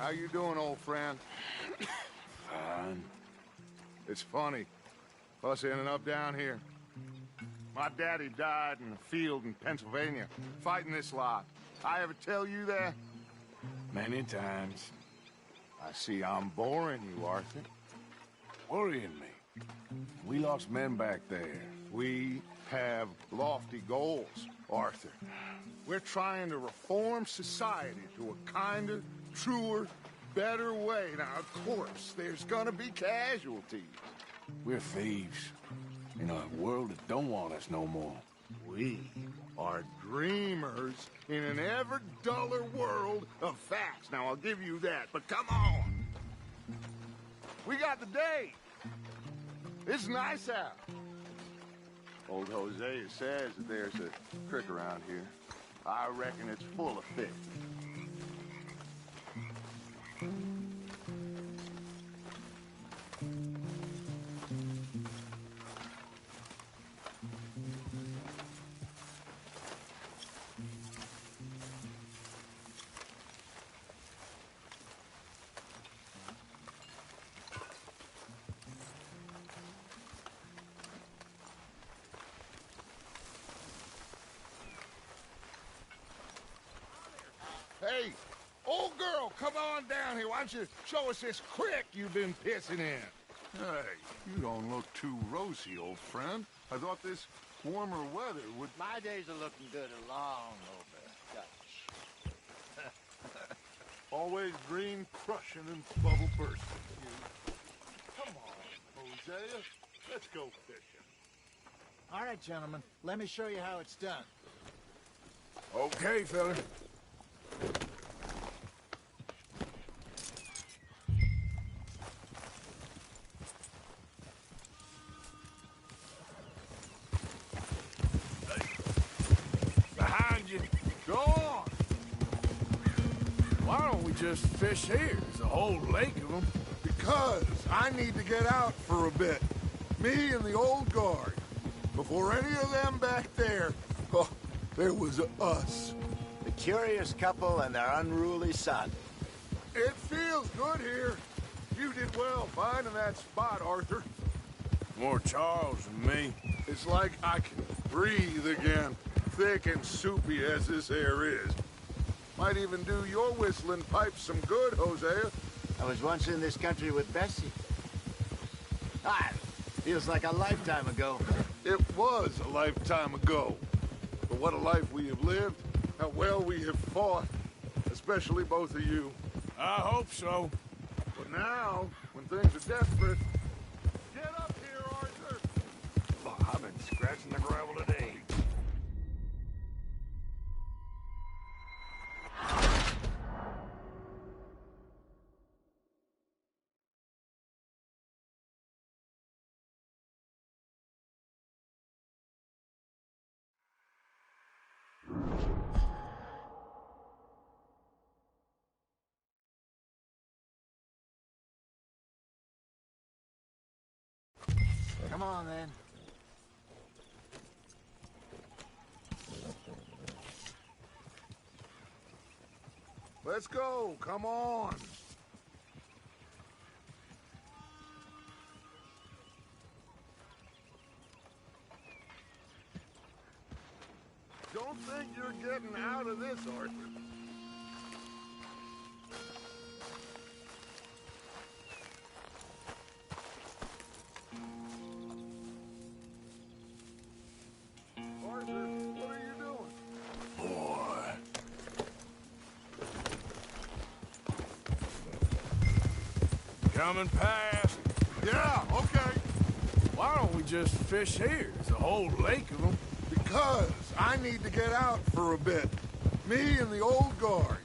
How you doing, old friend? Fine. It's funny, us ending up down here. My daddy died in a field in Pennsylvania, fighting this lot. I ever tell you that? Many times. I see I'm boring you, Arthur. Worrying me. We lost men back there. We have lofty goals, Arthur. We're trying to reform society to a kinder, truer, better way. Now, of course, there's gonna be casualties. We're thieves. In a world that don't want us no more. We are dreamers in an ever duller world of facts. Now, I'll give you that, but come on. We got the day. It's nice out. Old Hosea says that there's a creek around here. I reckon it's full of fish. Hey, old girl, come on down here. Why don't you show us this creek you've been pissing in? Hey, you don't look too rosy, old friend. I thought this warmer weather would... My days are looking good along over Dutch. Always green crushing and bubble bursting. Come on, Hosea. Let's go fishing. All right, gentlemen, let me show you how it's done. Okay, fella. Behind you. Go on. Why don't we just fish here? There's a whole lake of them. Because I need to get out for a bit. Me and the old guard. Before any of them back there, oh, there was us. The curious couple and their unruly son. It feels good here. You did well finding that spot, Arthur. More Charles than me. It's like I can breathe again, thick and soupy as this air is. Might even do your whistling pipes some good, Hosea. I was once in this country with Bessie. Feels like a lifetime ago. It was a lifetime ago. But what a life we have lived, how well we have fought, especially both of you. I hope so. But now, when things are desperate, get up here, Arthur! Oh, I've been scratching the gravel today. Come on, then. Let's go, come on! Don't think you're getting out of this, Arthur. Arthur, what are you doing? Boy. Coming past. Yeah, okay. Why don't we just fish here? There's a whole lake of them. Because I need to get out for a bit. Me and the old guard.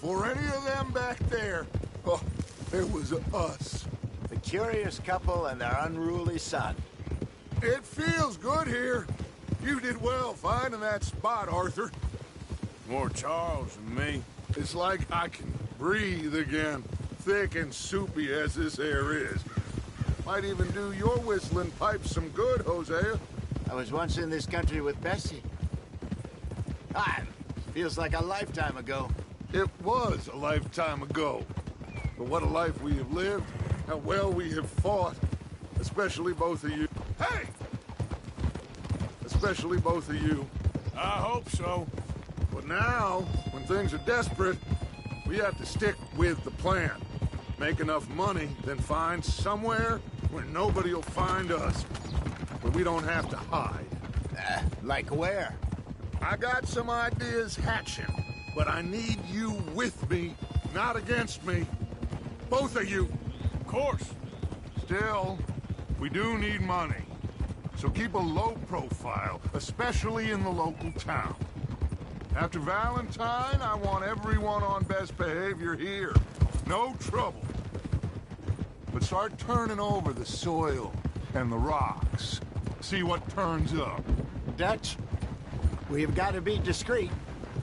before any of them back there, oh, it was us. The curious couple and their unruly son. It feels good here. You did well finding that spot, Arthur. More Charles than me. It's like I can breathe again, thick and soupy as this air is. Might even do your whistling pipes some good, Hosea. I was once in this country with Bessie. Feels like a lifetime ago. It was a lifetime ago. But what a life we have lived, how well we have fought. Especially both of you. Hey! Especially both of you. I hope so. But now, when things are desperate, we have to stick with the plan. Make enough money, then find somewhere where nobody will find us. Where we don't have to hide. Like where? I got some ideas hatching, but I need you with me, not against me. Both of you. Of course. Still, we do need money. So keep a low profile, especially in the local town. After Valentine, I want everyone on best behavior here. No trouble. But start turning over the soil and the rocks. See what turns up. Dutch, we've got to be discreet.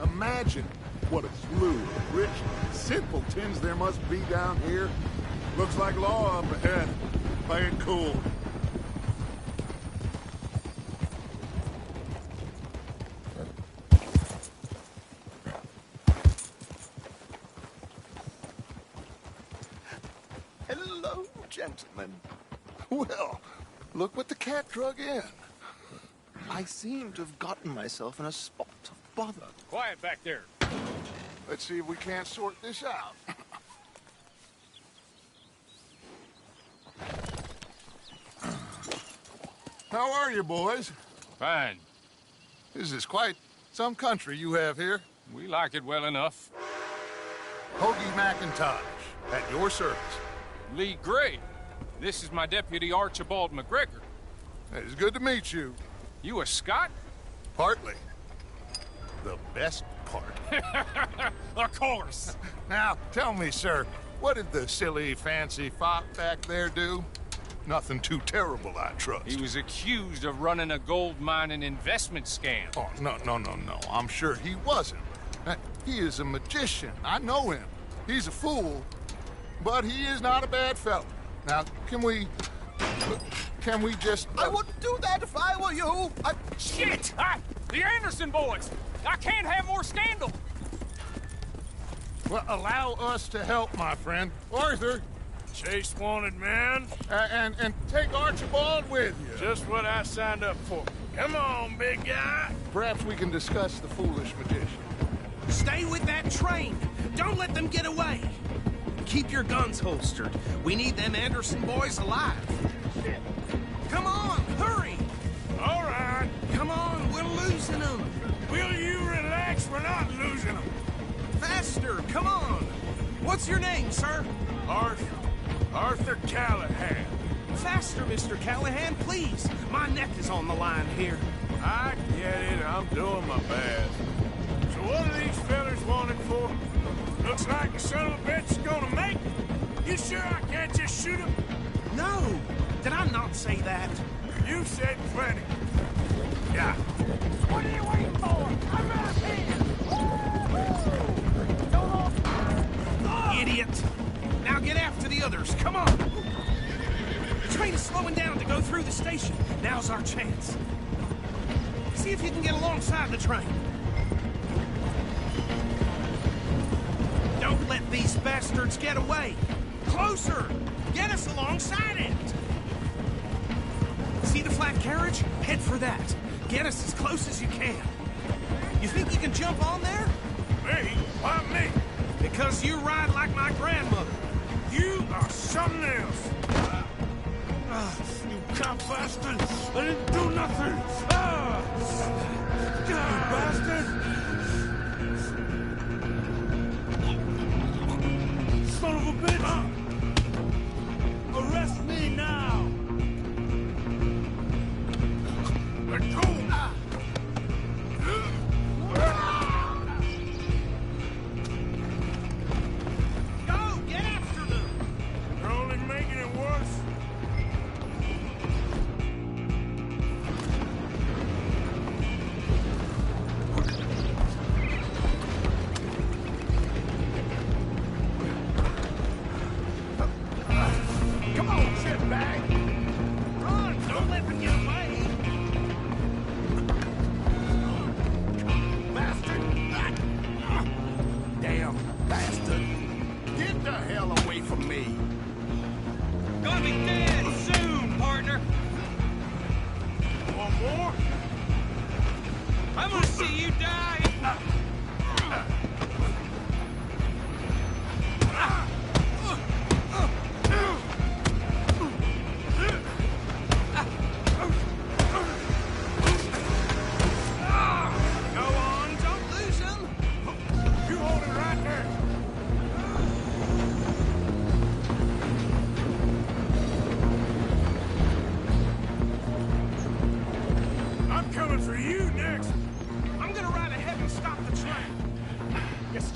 Imagine what a slew of rich simpletons there must be down here. Looks like law up ahead. Play it cool. Hello, gentlemen. Well, look what the cat drug in. I seem to have gotten myself in a spot of bother. Quiet back there. Let's see if we can't sort this out. How are you, boys? Fine. This is quite some country you have here. We like it well enough. Hoagie McIntosh, at your service. Lee Gray. This is my deputy Archibald McGregor. It's good to meet you. You a Scot? Partly. The best part. Of course. Now, tell me, sir, what did the silly, fancy fop back there do? Nothing too terrible, I trust. He was accused of running a gold mining investment scam. Oh, no. I'm sure he wasn't. He is a magician. I know him. He's a fool, but he is not a bad fellow. Now, can we just... I wouldn't do that if I were you. Shit! The Anderson boys! I can't have more scandal! Well, allow us to help, my friend. Arthur, Chase wanted man. and take Archibald with you. Just what I signed up for. Come on, big guy. Perhaps we can discuss the foolish magician. Stay with that train. Don't let them get away. Keep your guns holstered. We need them Anderson boys alive. Come on, hurry. All right. Come on, we're losing them. Will you relax? We're not losing them. Faster, come on. What's your name, sir? Arthur Callahan. Faster, Mr. Callahan, please. My neck is on the line here. I get it. I'm doing my best. So what are these fellas wanted for? Looks like the son of a bitch is gonna make it. You sure I can't just shoot him? No, did I not say that? You said plenty. Yeah. What are you waiting for? I'm right here! Idiot. Now get after the others, come on. The train is slowing down to go through the station. Now's our chance. See if you can get alongside the train. Don't let these bastards get away. Closer! Get us alongside it! See the flat carriage? Head for that. Get us as close as you can. You think you can jump on there? Me? Why me? Because you ride like my grandmother. You are something else. You cop bastard! I didn't do nothing! You bastard! Son of a bitch! Arrest me now! Let go!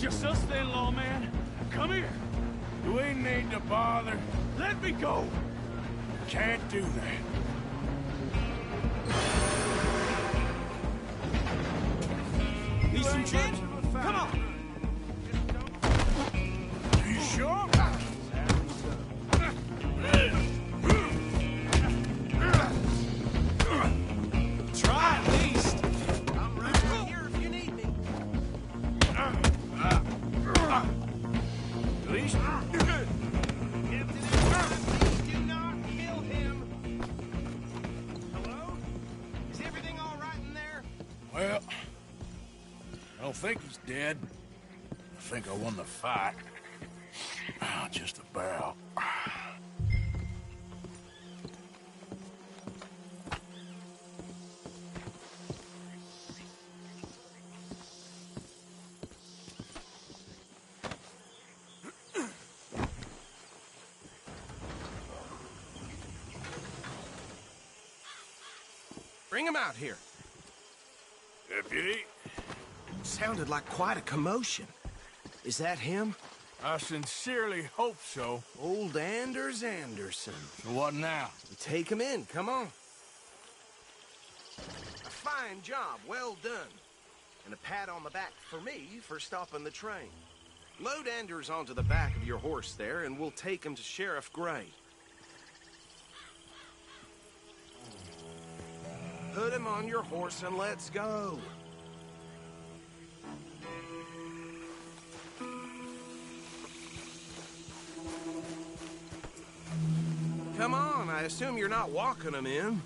just us then, lawman. Come here. We need to bother. Let me go. Can't do that. Need some gin? Come on. You sure? Try at least. I'm right here if you need me. At least. Captain, please do not kill him. Hello? Is everything all right in there? Well, I don't think he's dead. I think I won the fight. Just about. Bring him out here. Deputy, Sounded like quite a commotion. Is that him? I sincerely hope so. Old Anders Anderson. So what now? Take him in, come on. A fine job, well done. And a pat on the back for me for stopping the train. Load Anders onto the back of your horse there, and we'll take him to Sheriff Gray. Put him on your horse and let's go. Come on, I assume you're not walking him in.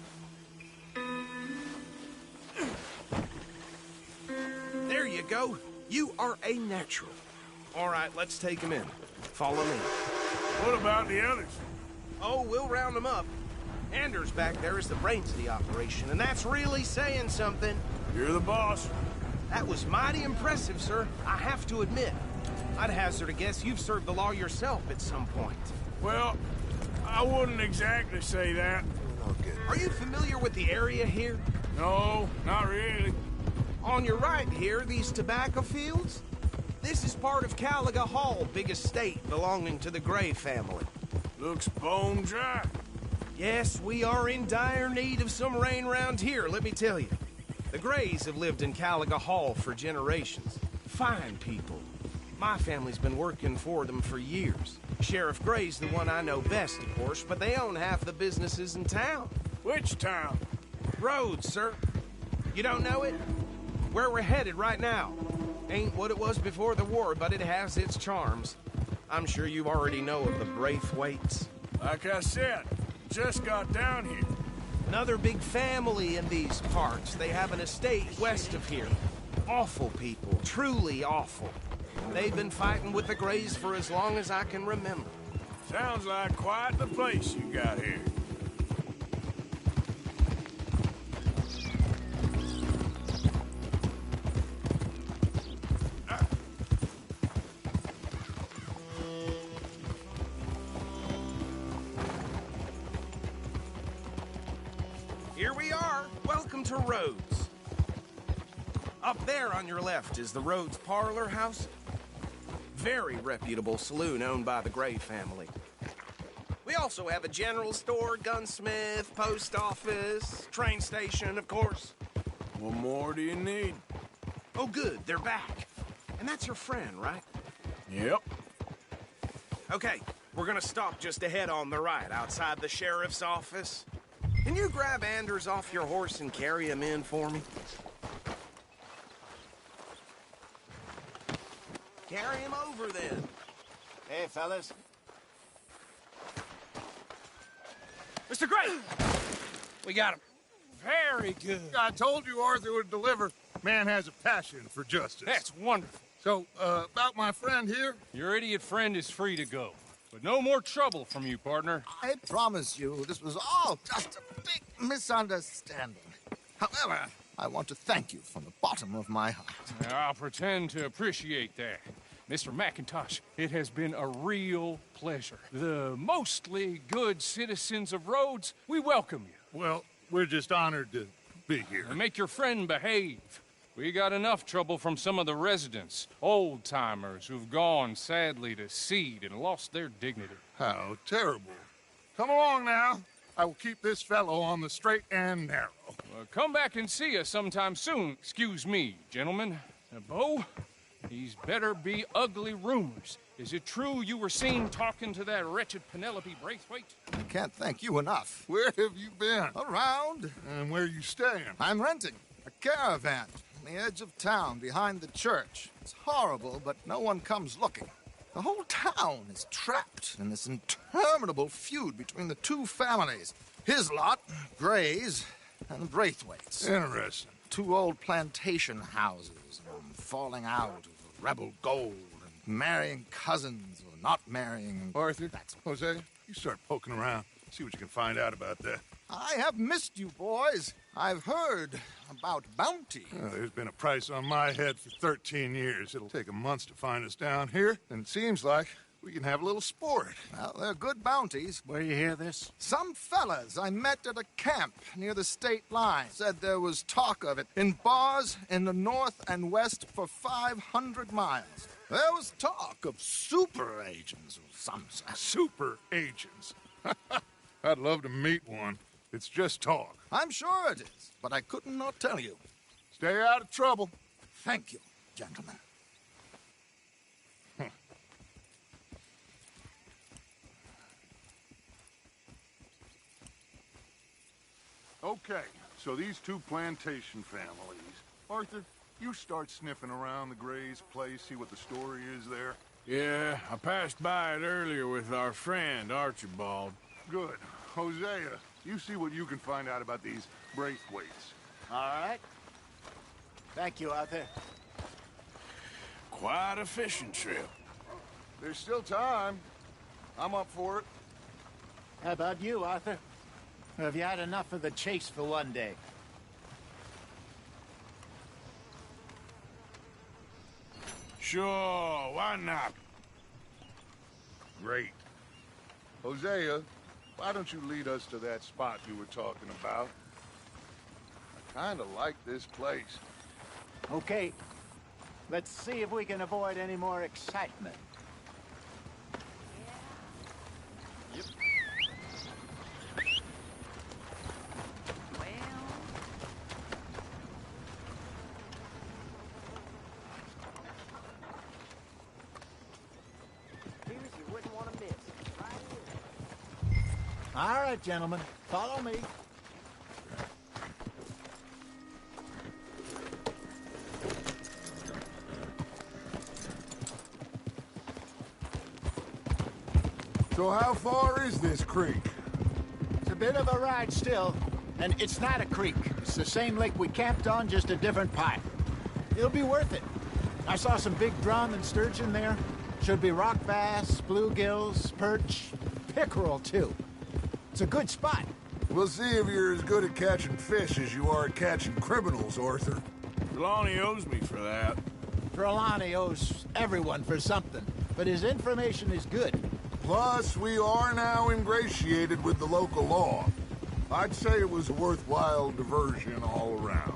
There you go. You are a natural. All right, let's take him in. Follow me. What about the others? Oh, we'll round them up. Anders back there is the brains of the operation, and that's really saying something. You're the boss. That was mighty impressive, sir. I have to admit. I'd hazard a guess you've served the law yourself at some point. Well, I wouldn't exactly say that. Are you familiar with the area here? No, not really. On your right here, these tobacco fields? This is part of Caliga Hall, big estate belonging to the Gray family. Looks bone dry. Yes, we are in dire need of some rain round here, let me tell you. The Grays have lived in Caliga Hall for generations. Fine people. My family's been working for them for years. Sheriff Gray's the one I know best, of course, but they own half the businesses in town. Which town? Rhodes, sir. You don't know it? Where we're headed right now. Ain't what it was before the war, but it has its charms. I'm sure you already know of the Braithwaites. Like I said, just got down here. Another big family in these parts. They have an estate west of here. Awful people, truly awful. They've been fighting with the Grays for as long as I can remember. Sounds like quite the place you got here. Here we are. Welcome to Rhodes. Up there on your left is the Rhodes Parlor House. Very reputable saloon owned by the Gray family. We also have a general store, gunsmith, post office, train station, of course. What more do you need? Oh, good, they're back. And that's your friend, right? Yep. Okay, we're gonna stop just ahead on the right, outside the sheriff's office. Can you grab Anders off your horse and carry him in for me? Carry him over, then. Hey, fellas. Mr. Gray! We got him. Very good. I told you Arthur would deliver. Man has a passion for justice. That's wonderful. So, about my friend here? Your idiot friend is free to go. But no more trouble from you, partner. I promise you, this was all just a big misunderstanding. However, I want to thank you from the bottom of my heart. I'll pretend to appreciate that. Mr. McIntosh, it has been a real pleasure. The mostly good citizens of Rhodes, we welcome you. Well, we're just honored to be here. And make your friend behave. We got enough trouble from some of the residents, old-timers who've gone, sadly, to seed and lost their dignity. How terrible. Come along now. I will keep this fellow on the straight and narrow. Come back and see us sometime soon. Excuse me, gentlemen. Bo, these better be ugly rumors. Is it true you were seen talking to that wretched Penelope Braithwaite? I can't thank you enough. Where have you been? Around. And where are you staying? I'm renting a caravan on the edge of town behind the church. It's horrible, but no one comes looking. The whole town is trapped in this interminable feud between the two families. His lot, Gray's, and the Braithwaites. Interesting. Two old plantation houses falling out of rebel gold, and marrying cousins or not marrying. Arthur, Jose, you start poking around. See what you can find out about that. I have missed you, boys. I've heard about bounty. There's been a price on my head for 13 years. It'll take 'em months to find us down here, and it seems like we can have a little sport. Well, they're good bounties. Where you hear this? Some fellas I met at a camp near the state line said there was talk of it in bars in the north and west for 500 miles. There was talk of super agents of some sort. Super agents. I'd love to meet one. It's just talk. I'm sure it is, but I couldn't not tell you. Stay out of trouble. Thank you, gentlemen. Okay, so these two plantation families. Arthur, you start sniffing around the Gray's place, see what the story is there. Yeah, I passed by it earlier with our friend, Archibald. Good. Hosea, you see what you can find out about these Braithwaites. All right. Thank you, Arthur. Quite a fishing trip. There's still time. I'm up for it. How about you, Arthur? Have you had enough of the chase for one day? Sure, why not? Great. Hosea, why don't you lead us to that spot you were talking about? I kind of like this place. Okay. Let's see if we can avoid any more excitement. Well, here's you wouldn't want to miss. Right here. All right, gentlemen. Follow me. So how far is this creek? It's a bit of a ride still, and it's not a creek. It's the same lake we camped on, just a different pipe. It'll be worth it. I saw some big drum and sturgeon there. Should be rock bass, bluegills, perch, pickerel, too. It's a good spot. We'll see if you're as good at catching fish as you are at catching criminals, Arthur. Trelawney owes me for that. Trelawney owes everyone for something, but his information is good. Plus, we are now ingratiated with the local law. I'd say it was a worthwhile diversion all around.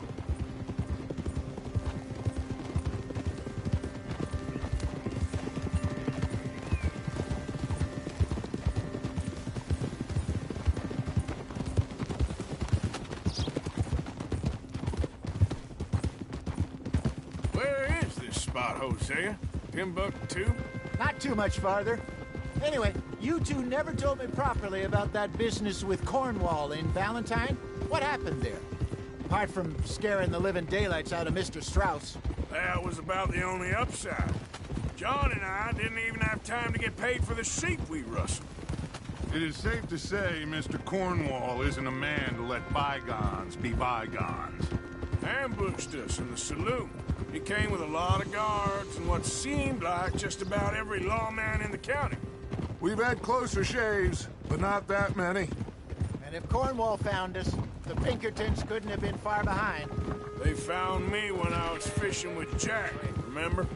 Where is this spot, Hosea? Timbuktu? Not too much farther. Anyway, you two never told me properly about that business with Cornwall in Valentine. What happened there? Apart from scaring the living daylights out of Mr. Strauss. That was about the only upside. John and I didn't even have time to get paid for the sheep we rustled. It is safe to say Mr. Cornwall isn't a man to let bygones be bygones. Ambushed us in the saloon. He came with a lot of guards and what seemed like just about every lawman in the county. We've had closer shaves, but not that many. And if Cornwall found us, the Pinkertons couldn't have been far behind. They found me when I was fishing with Jack, remember?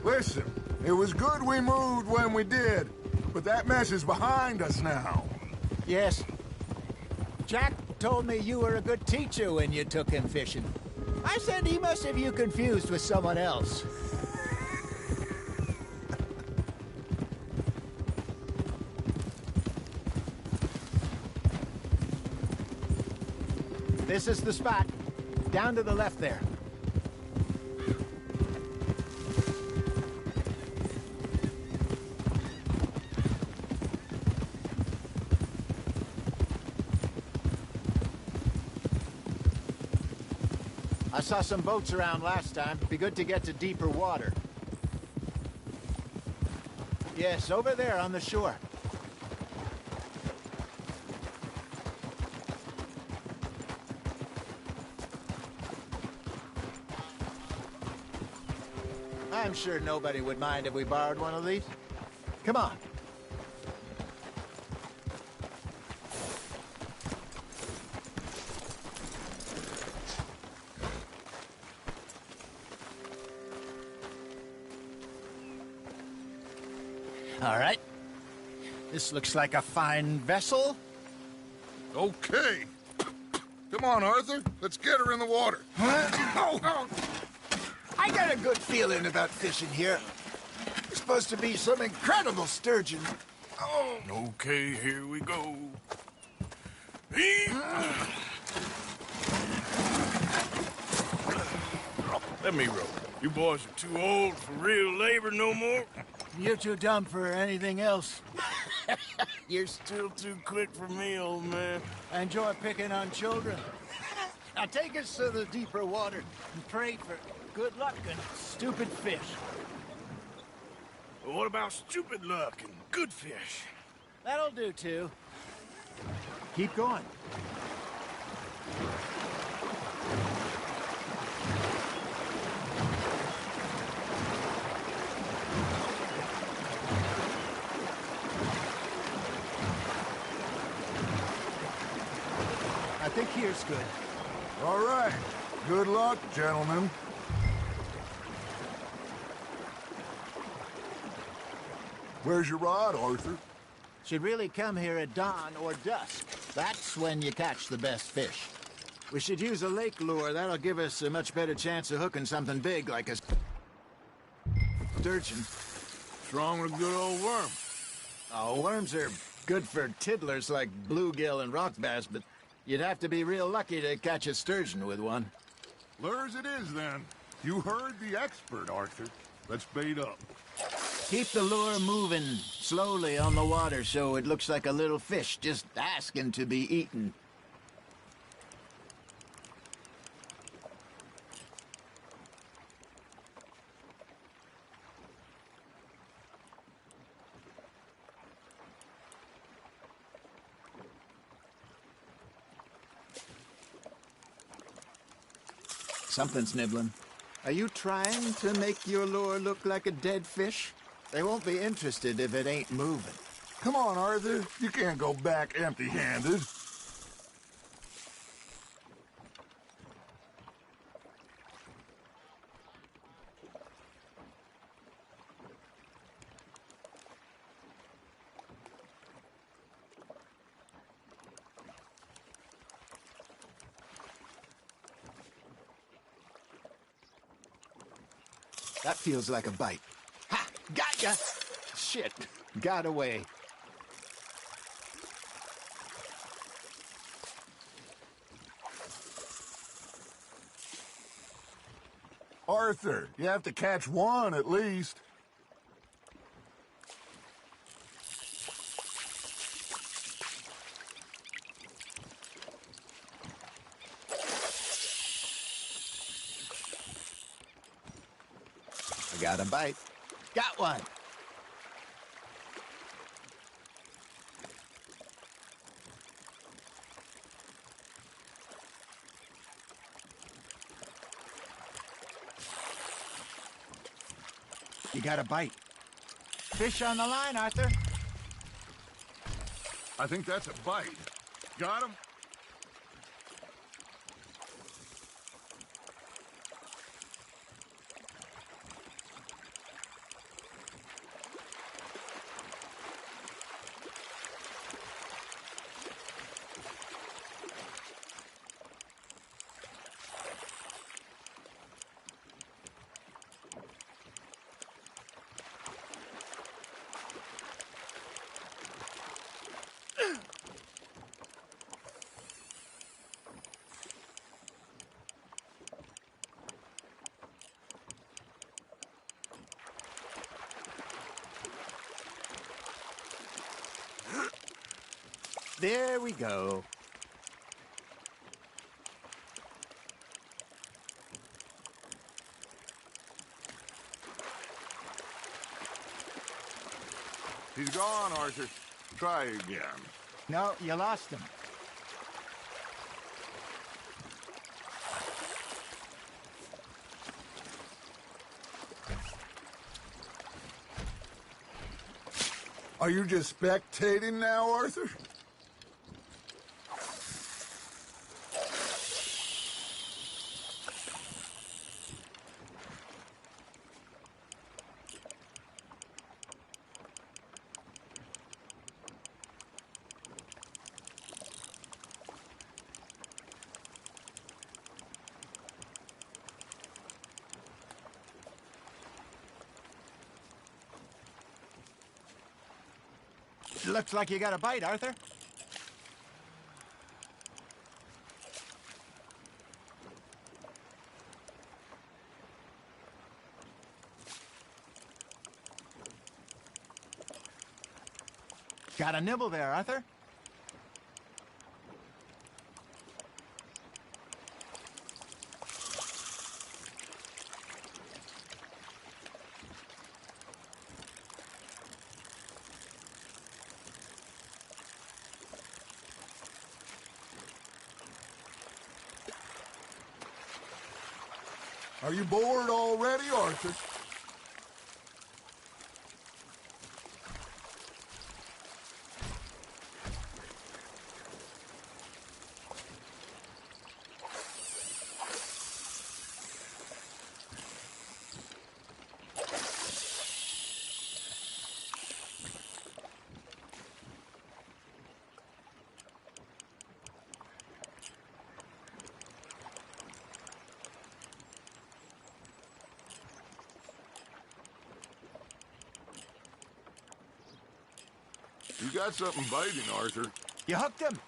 Listen, it was good we moved when we did, but that mess is behind us now. Yes. Jack told me you were a good teacher when you took him fishing. I said he must have you confused with someone else. This is the spot. Down to the left there. I saw some boats around last time. Be good to get to deeper water. Yes, over there on the shore. I'm sure nobody would mind if we borrowed one of these. Come on. All right. This looks like a fine vessel. Okay. Come on, Arthur. Let's get her in the water. I got a good feeling about fishing here. It's supposed to be some incredible sturgeon. Oh. Okay, here we go. Let me row. You boys are too old for real labor no more. You're too dumb for anything else. You're still too quick for me, old man. I enjoy picking on children. Now take us to the deeper water and pray for good luck and stupid fish. Well, what about stupid luck and good fish? That'll do, too. Keep going. I think here's good. All right. Good luck, gentlemen. Where's your rod, Arthur? Should really come here at dawn or dusk. That's when you catch the best fish. We should use a lake lure. That'll give us a much better chance of hooking something big like a sturgeon. What's wrong with a good old worm? Oh, worms are good for tiddlers like bluegill and rock bass, but you'd have to be real lucky to catch a sturgeon with one. Lures it is, then. You heard the expert, Arthur. Let's bait up. Keep the lure moving slowly on the water so it looks like a little fish just asking to be eaten. Something's nibbling. Are you trying to make your lure look like a dead fish? They won't be interested if it ain't moving. Come on, Arthur. You can't go back empty-handed. That feels like a bite. Ha! Gotcha! Shit. Got away. Arthur, you have to catch one at least. I got a bite. Got one. You got a bite. Fish on the line, Arthur. I think that's a bite. Got him? There we go. He's gone, Arthur. Try again. No, you lost him. Are you just spectating now, Arthur? Looks like you got a bite, Arthur. Got a nibble there, Arthur. Are you bored already, Arthur? You got something biting, Arthur. You hooked him.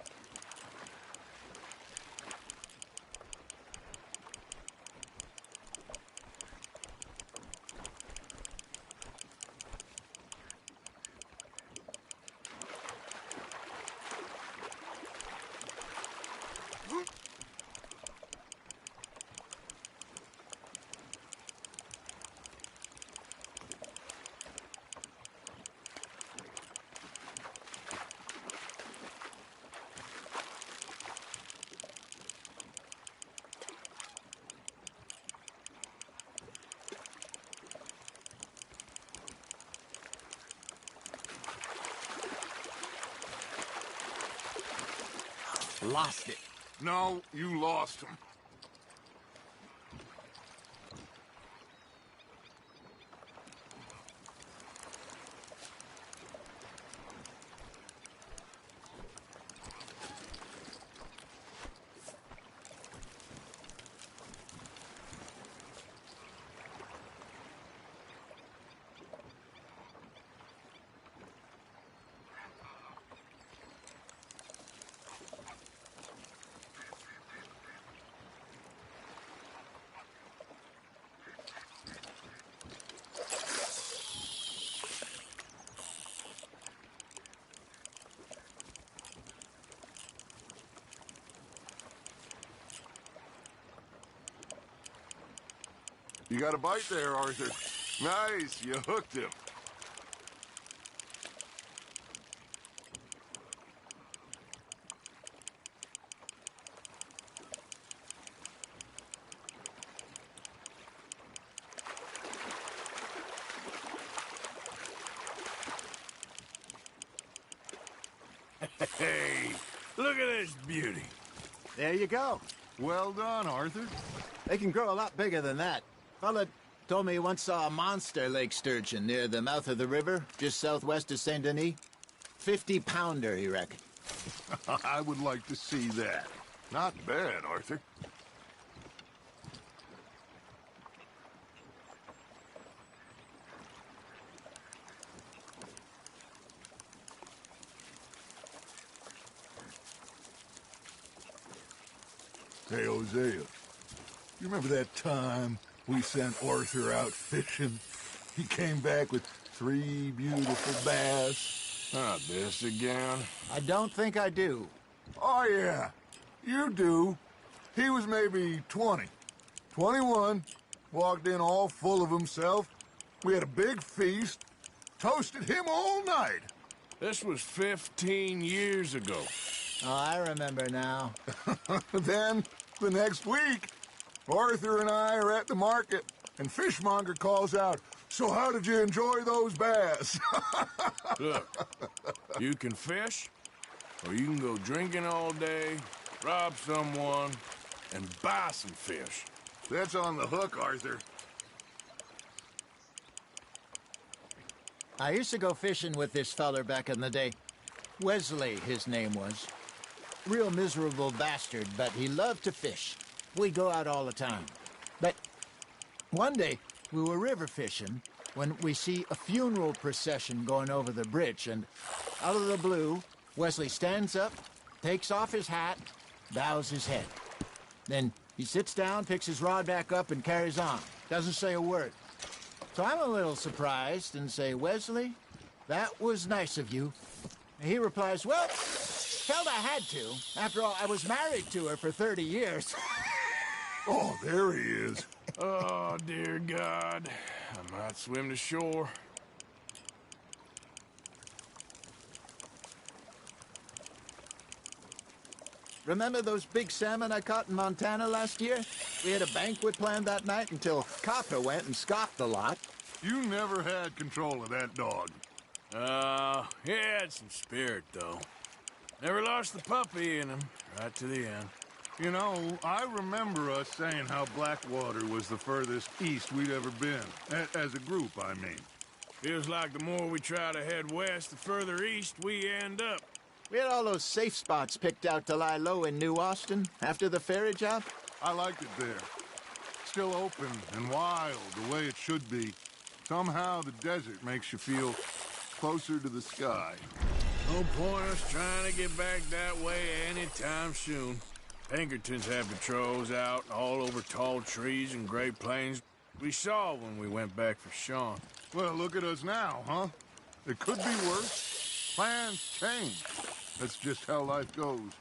Lost it. No, you lost him. You got a bite there, Arthur. Nice, you hooked him. Hey, look at this beauty. There you go. Well done, Arthur. They can grow a lot bigger than that. Fella told me he once saw a monster lake sturgeon near the mouth of the river, just southwest of Saint Denis. 50-pounder, he reckoned. I would like to see that. Not bad, Arthur. Hey, Hosea, you remember that time we sent Arthur out fishing? He came back with 3 beautiful bass. Not this again. I don't think I do. Oh, yeah. You do. He was maybe 20. 21. Walked in all full of himself. We had a big feast. Toasted him all night. This was 15 years ago. Oh, I remember now. Then, the next week, Arthur and I are at the market, and Fishmonger calls out, "So how did you enjoy those bass?" Look, you can fish, or you can go drinking all day, rob someone, and buy some fish. That's on the hook, Arthur. I used to go fishing with this feller back in the day. Wesley, his name was. Real miserable bastard, but he loved to fish. We'd go out all the time. But one day, we were river fishing when we see a funeral procession going over the bridge, and out of the blue, Wesley stands up, takes off his hat, bows his head. Then he sits down, picks his rod back up, and carries on. Doesn't say a word. So I'm a little surprised and say, "Wesley, that was nice of you." And he replies, "Well, felt I had to. After all, I was married to her for 30 years. Oh, there he is. Oh, dear God. I might swim to shore. Remember those big salmon I caught in Montana last year? We had a banquet planned that night until Copper went and scoffed a lot. You never had control of that dog. He had some spirit, though. Never lost the puppy in him, right to the end. You know, I remember us saying how Blackwater was the furthest east we'd ever been. As a group, I mean. Feels like the more we try to head west, the further east we end up. We had all those safe spots picked out to lie low in New Austin after the ferry job. I liked it there. Still open and wild, the way it should be. Somehow the desert makes you feel closer to the sky. No point us trying to get back that way anytime soon. Pinkertons had patrols out all over tall trees and Great Plains. We saw when we went back for Sean. Well, look at us now, huh? It could be worse. Plans change. That's just how life goes.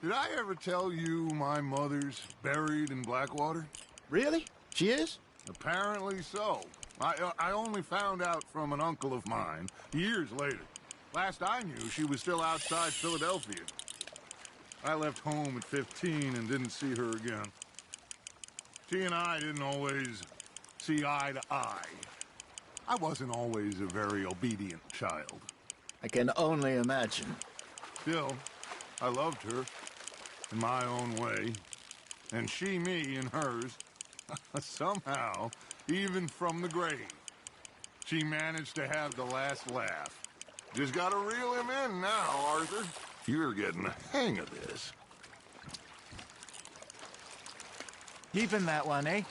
Did I ever tell you my mother's buried in Blackwater? Really? She is? Apparently so. I only found out from an uncle of mine years later. Last I knew, she was still outside Philadelphia. I left home at 15 and didn't see her again. She and I didn't always see eye to eye. I wasn't always a very obedient child. I can only imagine. Still, I loved her in my own way, and she me in hers. Somehow, even from the grave, she managed to have the last laugh. Just gotta reel him in now, Arthur. You're getting the hang of this. Keeping that one, eh?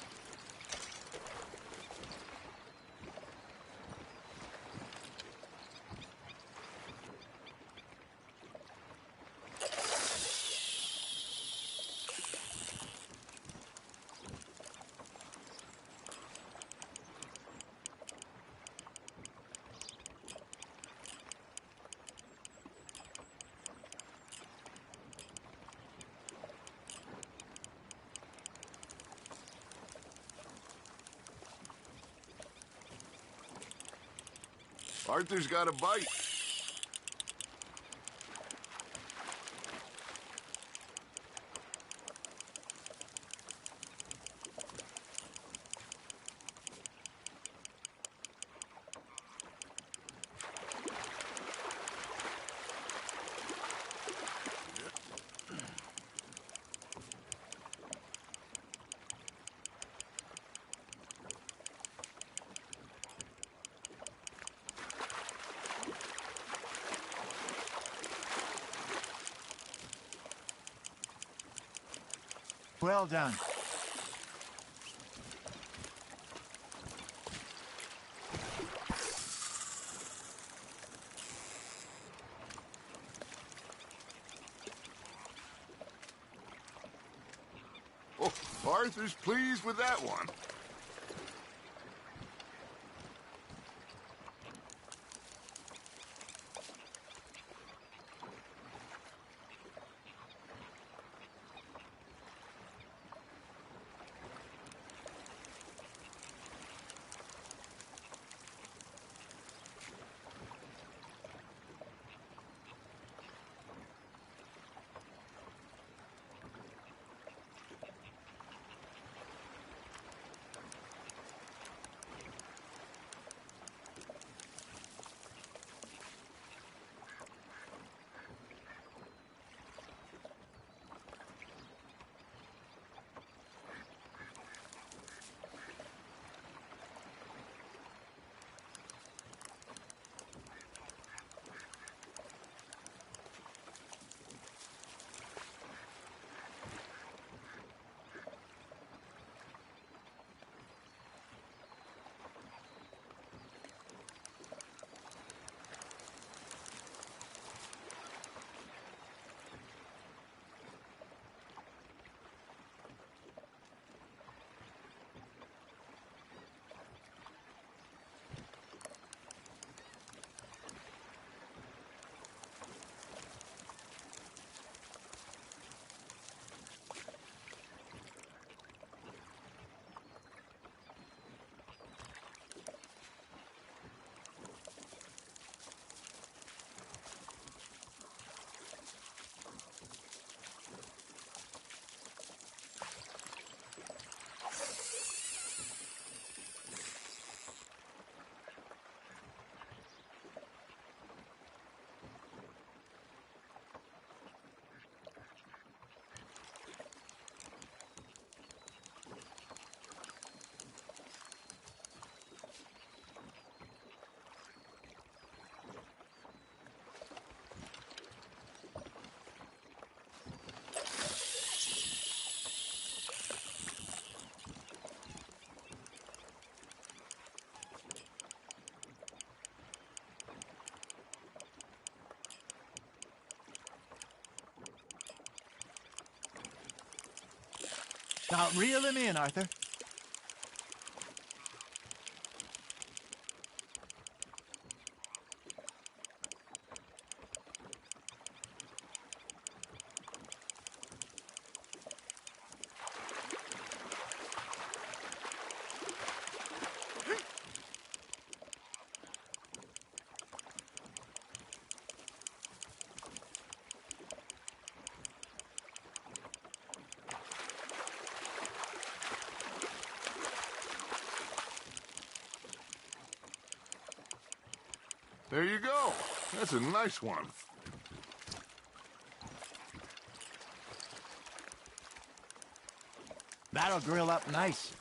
Arthur's got a bite. Well done. Oh, Arthur's pleased with that one. Now reel him in, Arthur. There you go. That's a nice one. That'll grill up nice.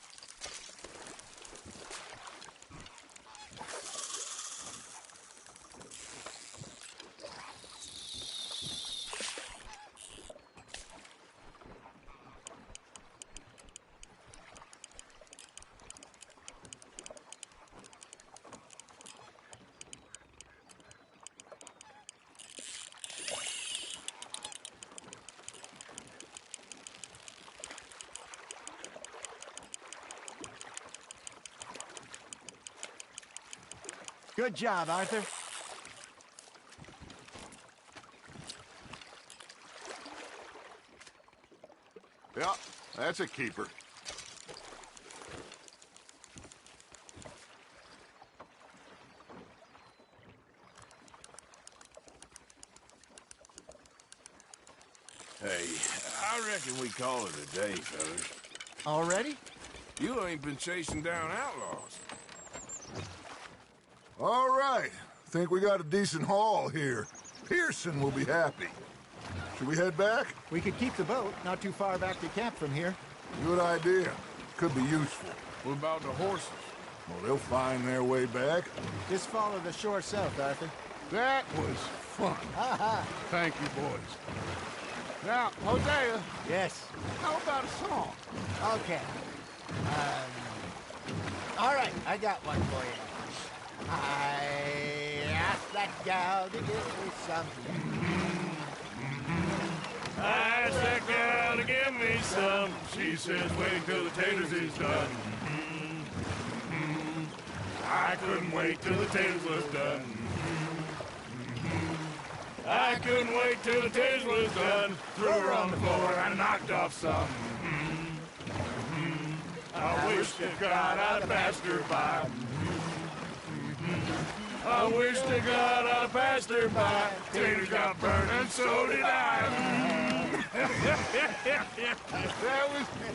Good job, Arthur. Yeah, that's a keeper. Hey, I reckon we call it a day, fellas. Already? You ain't been chasing down outlaws. All right. Think we got a decent haul here. Pearson will be happy. Should we head back? We could keep the boat not too far back to camp from here. Good idea. Could be useful. What about the horses? Well, they'll find their way back. Just follow the shore south, Arthur. That was fun. Thank you, boys. Now, Hosea, Yes. how about a song? Okay. All right, I got one for you. I asked that gal to give me some. I asked that gal to give me some. She says, wait till the taters is done. I couldn't wait till the taters was done. I couldn't wait till the taters was done. Threw her on the floor and knocked off some. I wish to God I'd passed her by. I wish to God I'd passed her by. Taters got burned and so did I.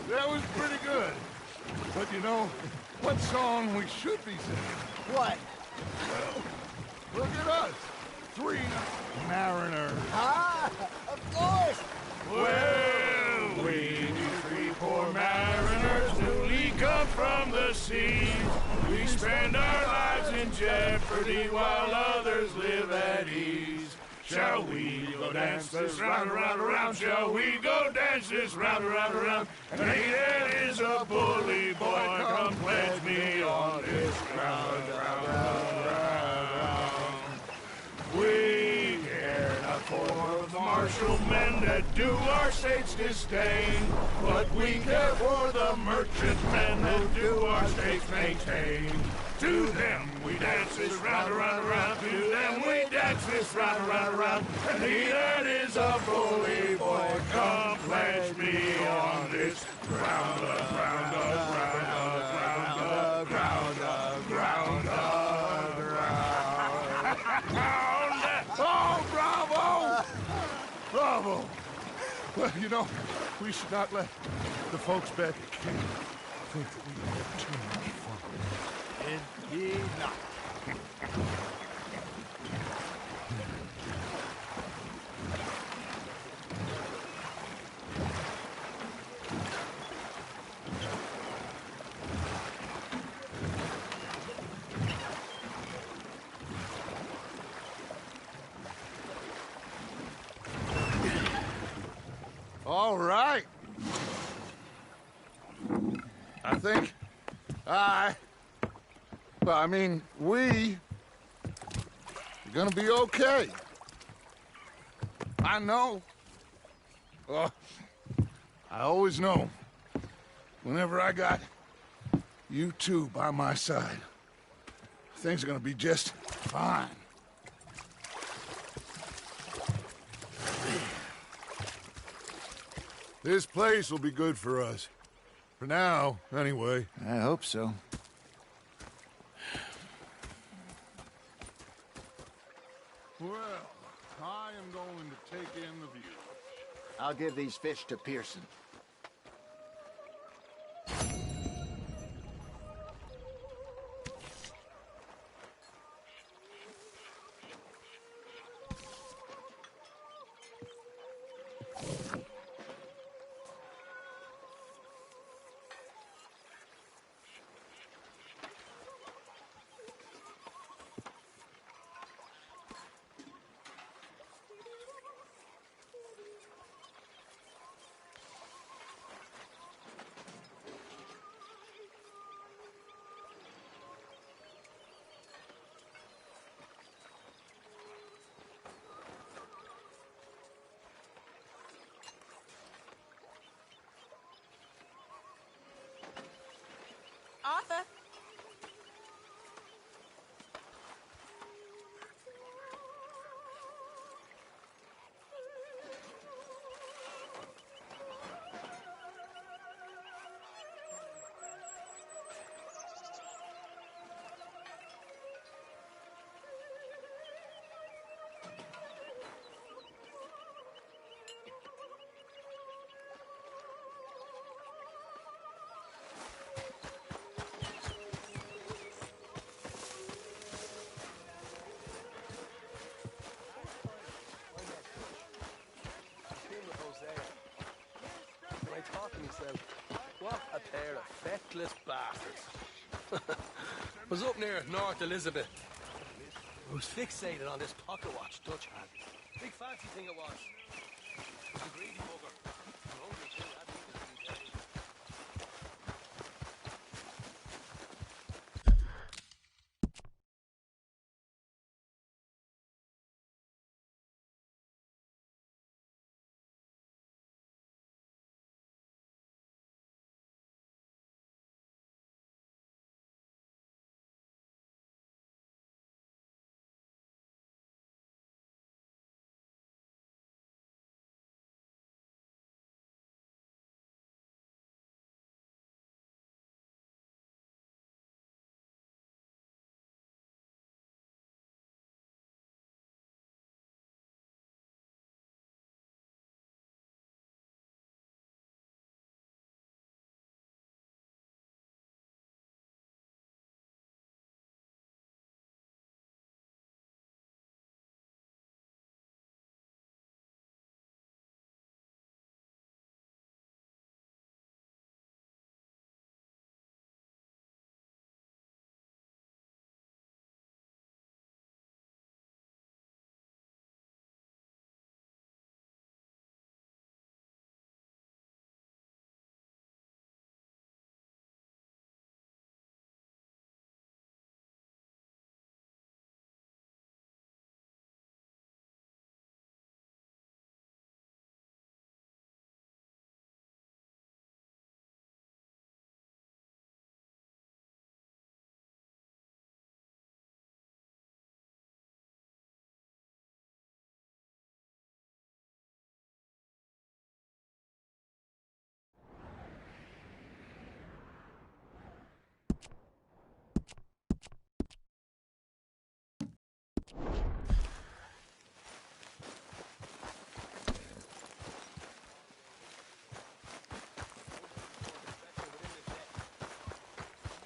That was pretty good. But you know, what song we should be singing? What? Look at us. 3 mariners. Ah, of course. Well, we 3 poor mariners newly come from the sea. We spend our lives in jeopardy while others live at ease. Shall we go dance this round, around, around? Shall we go dance this round, around, around? And it is a bully boy, come pledge me on this ground, round, round, round. We care not for the martial men that do our state's disdain, but we care for the merchant men that do our state's maintain. To them we dance this round, around, around. To them we dance this round, around, around. And he that is a bully boy, come pledge me on this ground, ground, ground, ground, ground, ground, ground. Oh, bravo! Bravo! Well, you know, we should not let the folks back at camp think that we had too much fun. Indeed not. All right. I think we are gonna be okay. I know. I always know. Whenever I got you two by my side, things are gonna be just fine. This place will be good for us. For now, anyway. I hope so. Well, I am going to take in the view. I'll give these fish to Pearson. Arthur! I thought to myself, what a pair of feckless bastards. I was up near North Elizabeth. I was fixated on this pocket watch Dutch had. Big fancy thing it was. It was a greedy bugger. Hungry too, had to eat it every day.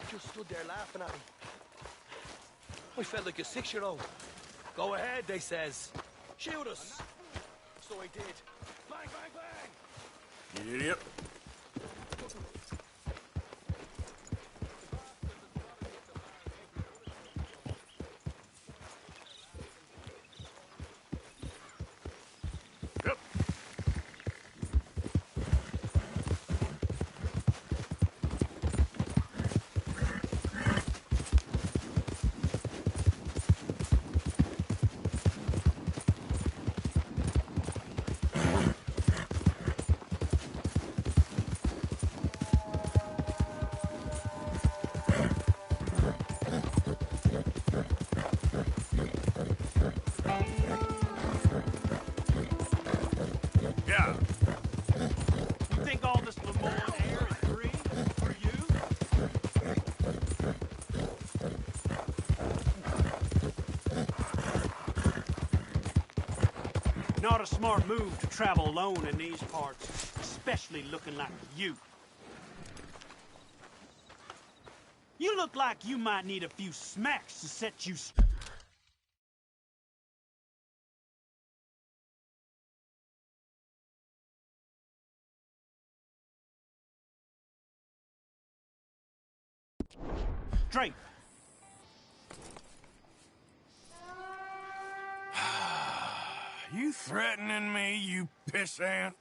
Just stood there laughing at me. I felt like a 6-year-old. Go ahead, they says. Shoot us. So I did. Bang, bang, bang. You idiot. Yep. Not a smart move to travel alone in these parts, especially looking like you. You look like you might need a few smacks to set you straight. You threatening me, you pissant?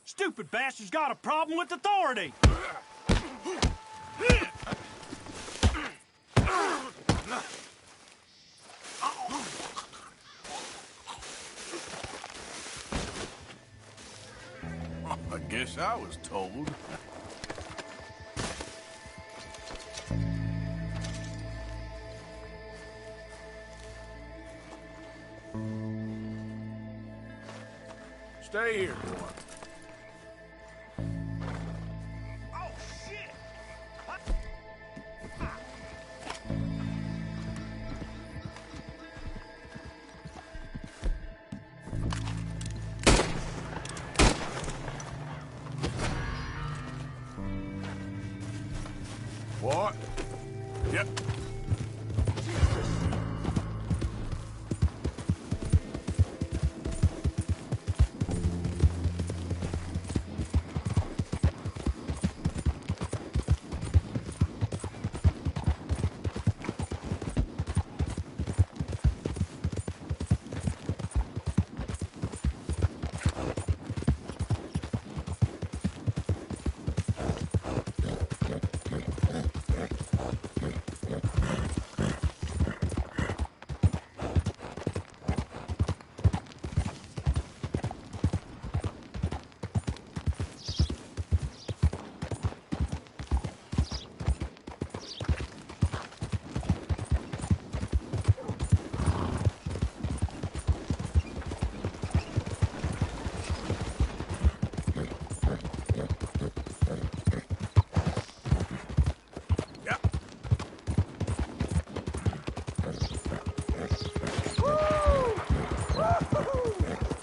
Stupid bastard's got a problem with authority. I guess I was told. Stay here, boy. Oh, shit! What? Yep.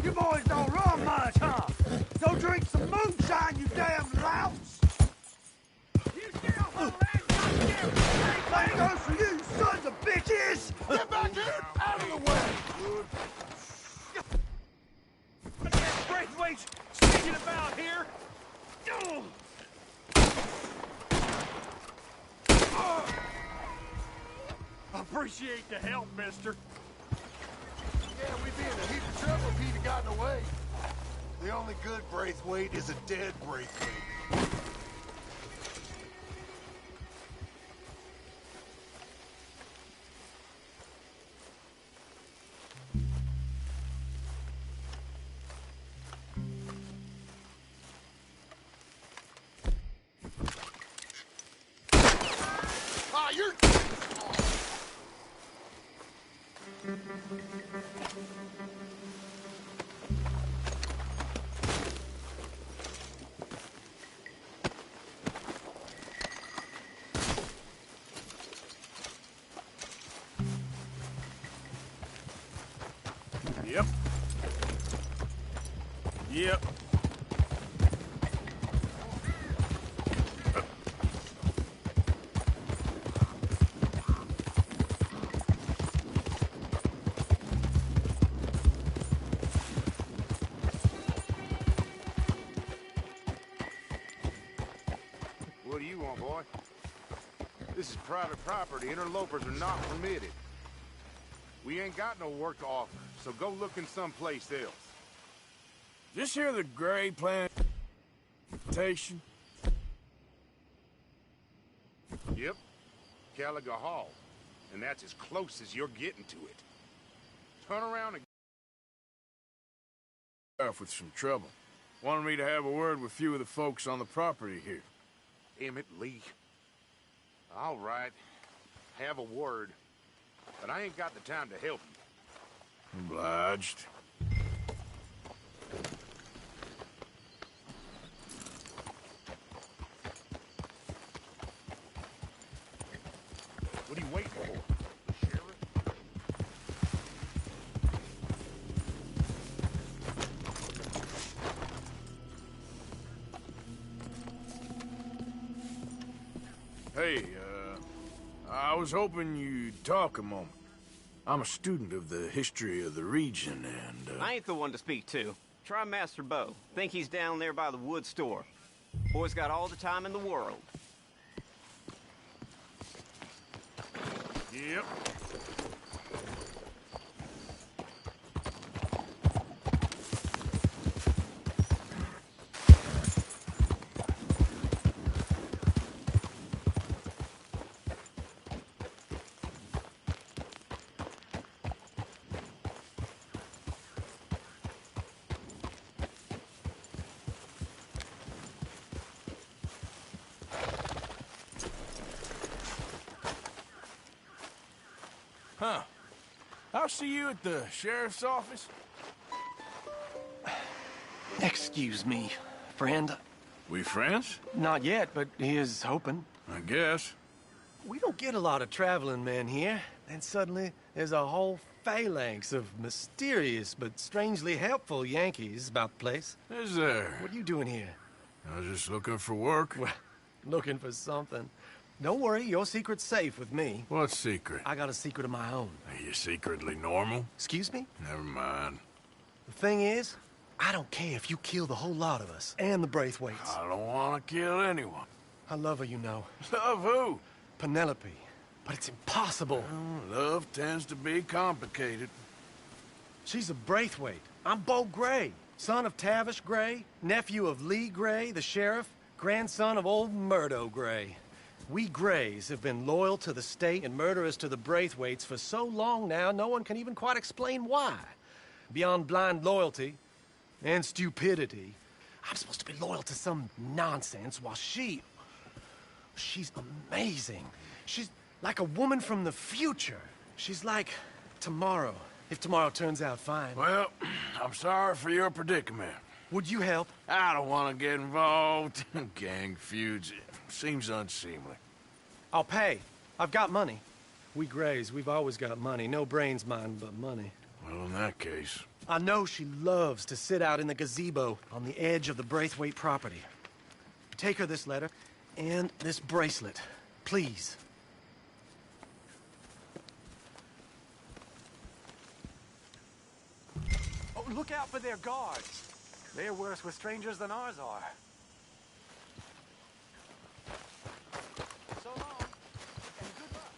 You boys don't run much, huh? Go drink some moonshine, you damn louts! You get off my land, goddamn! Same goes for you, sons of bitches! Get back here! Out of the way! Goddamn Braithwaite's sneaking about here! Appreciate the help, mister. Yeah, we'd be in a heap of trouble if he'd have gotten away. The only good Braithwaite is a dead Braithwaite. Ah, you're... Yep. Yep. What do you want, boy? This is private property. Interlopers are not permitted. We ain't got no work to offer, so go looking someplace else. This here the Gray plantation? Yep. Caliga Hall. And that's as close as you're getting to it. Turn around and... Off with some trouble. Wanted me to have a word with a few of the folks on the property here. Emmett Lee. All right. Have a word. But I ain't got the time to help you. Obliged. What are you waiting for? The sheriff? Hey, I was hoping you'd talk a moment. I'm a student of the history of the region, and, I ain't the one to speak to. Try Master Bo. Think he's down there by the wood store. Boy's got all the time in the world. Yep. Huh. I'll see you at the sheriff's office. Excuse me, friend. We friends? Not yet, but he is hoping. I guess. We don't get a lot of traveling men here. Then suddenly, there's a whole phalanx of mysterious but strangely helpful Yankees about the place. Is there? What are you doing here? I was just looking for work. Well, looking for something. Don't worry, your secret's safe with me. What secret? I got a secret of my own. Are you secretly normal? Excuse me? Never mind. The thing is, I don't care if you kill the whole lot of us, and the Braithwaites. I don't want to kill anyone. I love her, you know. Love who? Penelope. But it's impossible. Well, love tends to be complicated. She's a Braithwaite. I'm Bo Gray, son of Tavish Gray, nephew of Lee Gray, the sheriff, grandson of old Murdo Gray. We Grays have been loyal to the state and murderous to the Braithwaites for so long now, no one can even quite explain why. Beyond blind loyalty and stupidity, I'm supposed to be loyal to some nonsense while she's amazing. She's like a woman from the future. She's like tomorrow, if tomorrow turns out fine. Well, I'm sorry for your predicament. Would you help? I don't want to get involved in gang feuds. Seems unseemly. I'll pay. I've got money. We Grays, we've always got money. No brains, mind, but money. Well, in that case... I know she loves to sit out in the gazebo on the edge of the Braithwaite property. Take her this letter and this bracelet, please. Oh, look out for their guards. They're worse with strangers than ours are. So long, and good luck.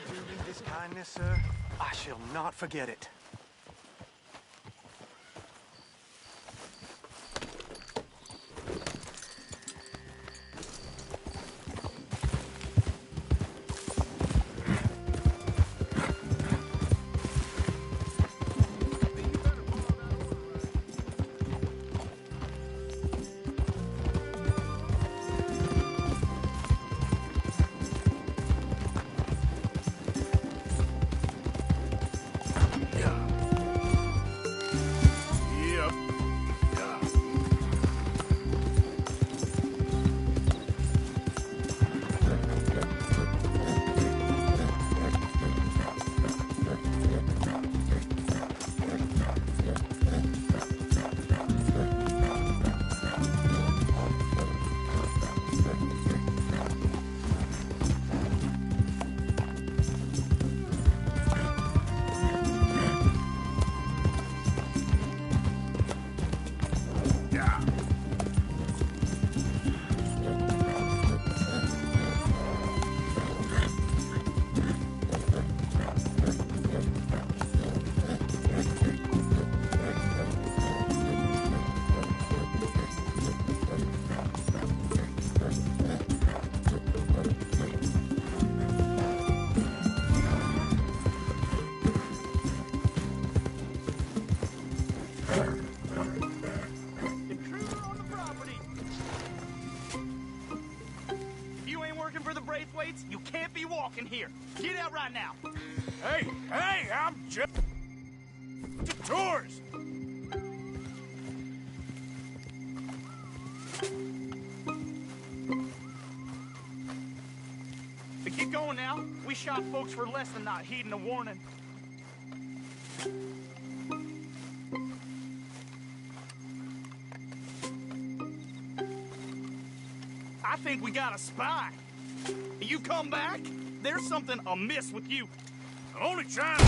You do me this kindness, sir? I shall not forget it. You can't be walking here. Get out right now. Hey, I'm just a tourist. shot folks for less than not heeding a warning. I think we got a spy. You come back, there's something amiss with you. I'm only trying.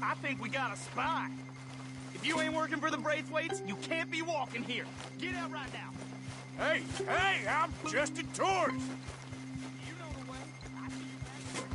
I think we got a spy. If you ain't working for the Braithwaites, you can't be walking here. Get out right now. Hey, I'm just a tourist. You know the way. I see you back here.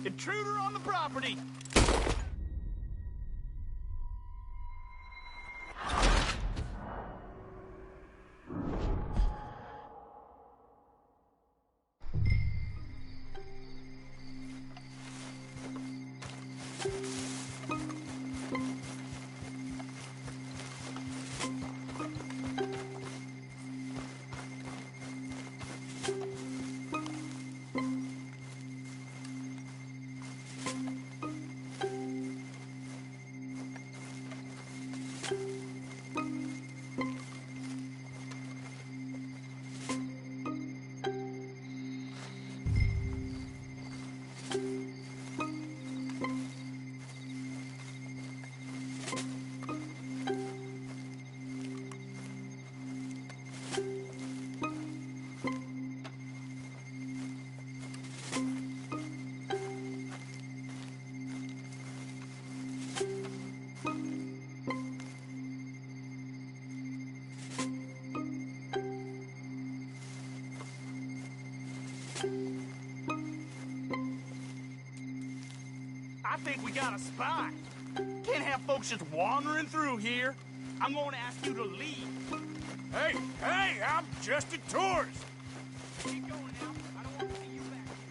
Intruder on the property! I think we got a spy. Can't have folks just wandering through here. I'm going to ask you to leave. Hey, I'm just a tourist. Keep going now. I don't want to see you back here.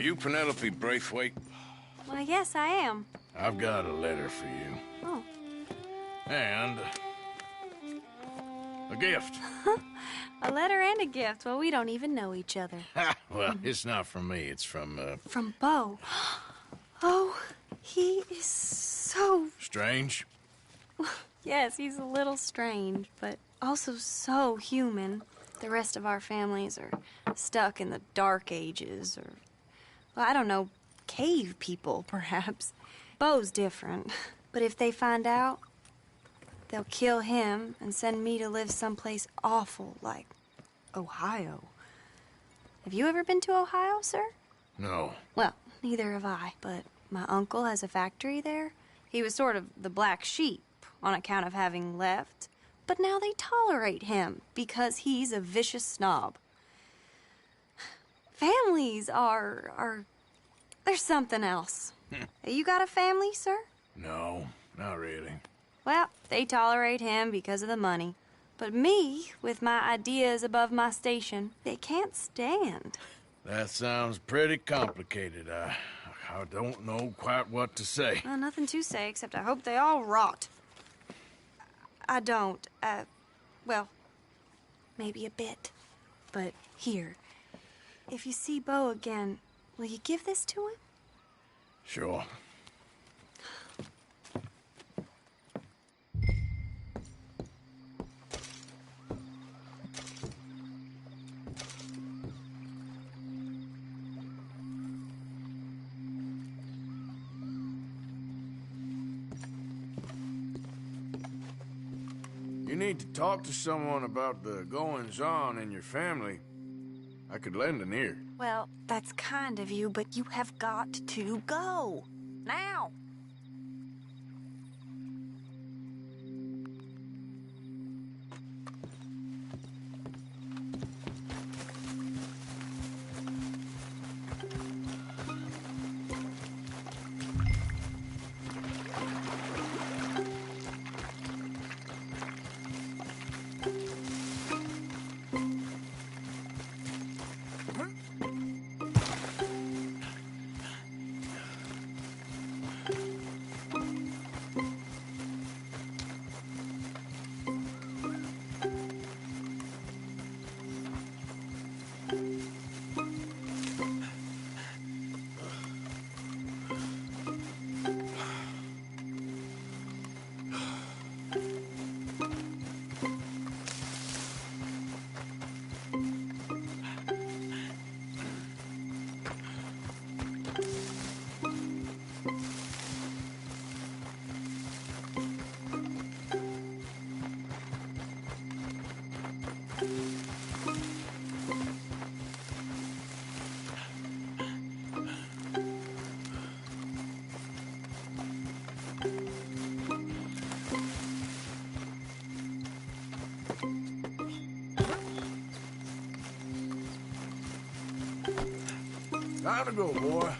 you Penelope Braithwaite? Why, yes, I am. I've got a letter for you. Oh. And a gift. A letter and a gift. Well, we don't even know each other. Well, it's not from me. It's from, From Bo. Oh, he is so... Strange? Yes, he's a little strange, but also so human. The rest of our families are stuck in the Dark Ages, or, well, I don't know, cave people, perhaps. Bo's different. But if they find out, they'll kill him and send me to live someplace awful like Ohio. Have you ever been to Ohio, sir? No. Well, neither have I, but my uncle has a factory there. He was sort of the black sheep on account of having left, but now they tolerate him because he's a vicious snob. Families are there's something else. You got a family, sir? No, not really. Well, they tolerate him because of the money. But me, with my ideas above my station, they can't stand. That sounds pretty complicated. I don't know quite what to say. Well, nothing to say, except I hope they all rot. I don't, well, maybe a bit. But here, if you see Bo again, will you give this to him? Sure. You need to talk to someone about the goings-on in your family. I could lend an ear. Well, that's kind of you, but you have got to go. Now! Time to go, boy.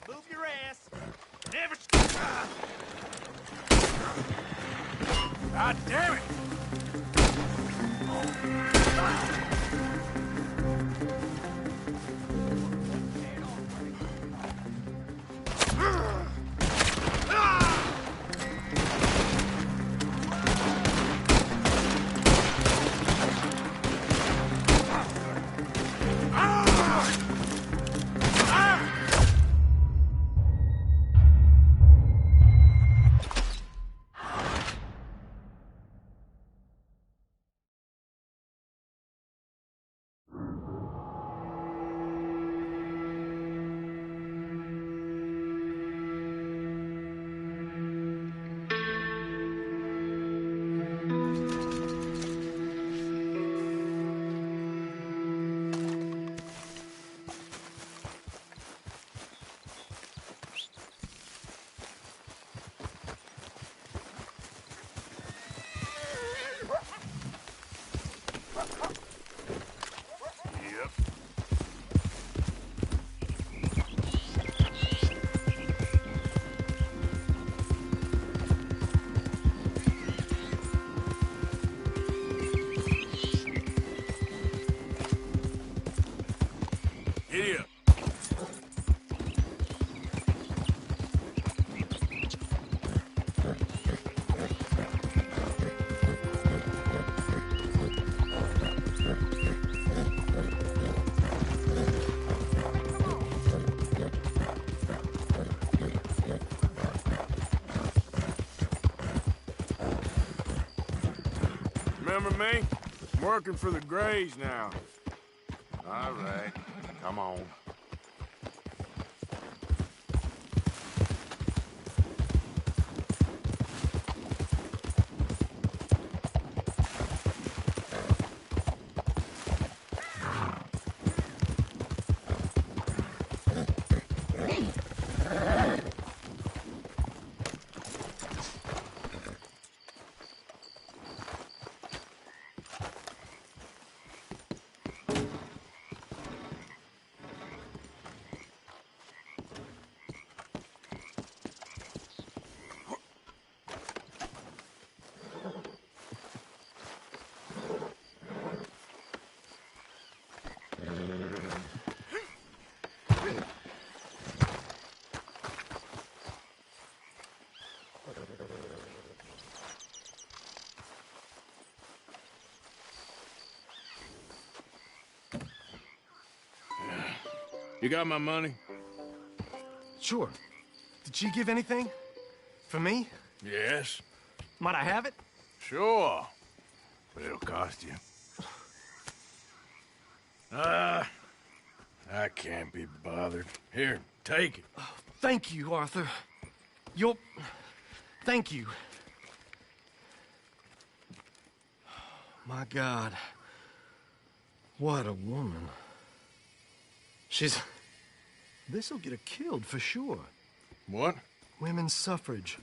Move your ass. Never. God damn it! Giddy up. Remember me? I'm working for the Grays now. All right, come on. You got my money? Sure. Did she give anything? For me? Yes. Might I have it? Sure. But it'll cost you. I can't be bothered. Here, take it. Oh, thank you, Arthur. You'll... Thank you. My God. What a woman. She's... This'll get her killed for sure. What? Women's suffrage.